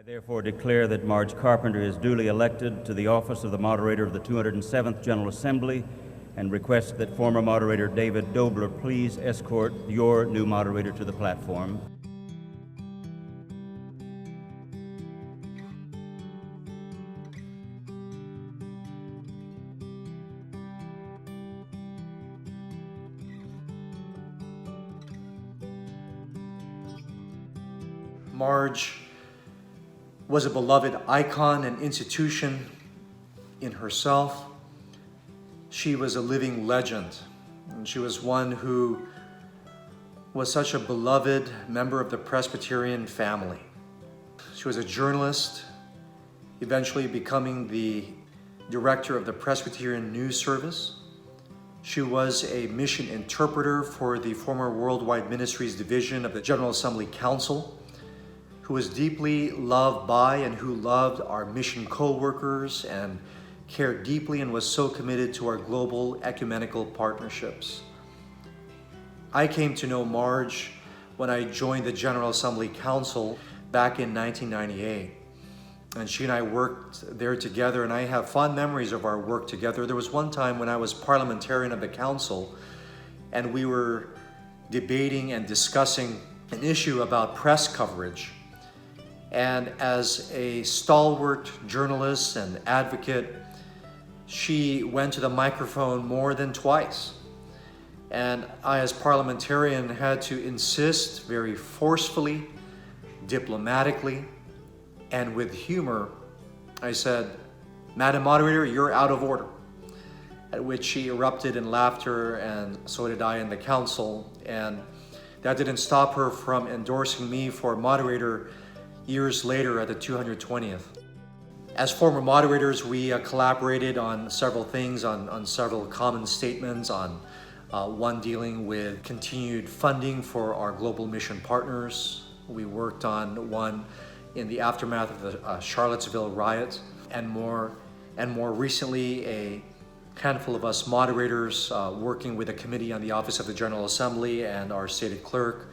I therefore declare that Marj Carpenter is duly elected to the office of the moderator of the 207th General Assembly and request that former moderator David Dobler please escort your new moderator to the platform. Marj was a beloved icon and institution in herself. She was a living legend, and she was one who was such a beloved member of the Presbyterian family. She was a journalist, eventually becoming the director of the Presbyterian News Service. She was a mission interpreter for the former Worldwide Ministries Division of the General Assembly Council, who was deeply loved by and who loved our mission co-workers and cared deeply and was so committed to our global ecumenical partnerships. I came to know Marj when I joined the General Assembly Council back in 1998. And she and I worked there together, and I have fond memories of our work together. There was one time when I was parliamentarian of the council, and we were debating and discussing an issue about press coverage. And as a stalwart journalist and advocate, she went to the microphone more than twice. And I, as parliamentarian, had to insist very forcefully, diplomatically, and with humor. I said, "Madam Moderator, you're out of order." At which she erupted in laughter, and so did I in the council. And that didn't stop her from endorsing me for moderator years later at the 220th. As former moderators, we collaborated on several things, on several common statements, on one dealing with continued funding for our global mission partners. We worked on one in the aftermath of the Charlottesville riot, and more recently, a handful of us moderators working with a committee on the Office of the General Assembly and our stated clerk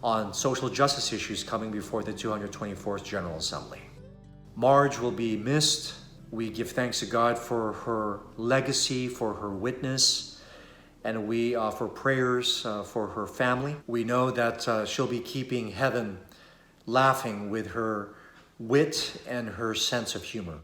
on social justice issues coming before the 224th General Assembly. Marj will be missed. We give thanks to God for her legacy, for her witness, and we offer prayers for her family. We know that she'll be keeping heaven laughing with her wit and her sense of humor.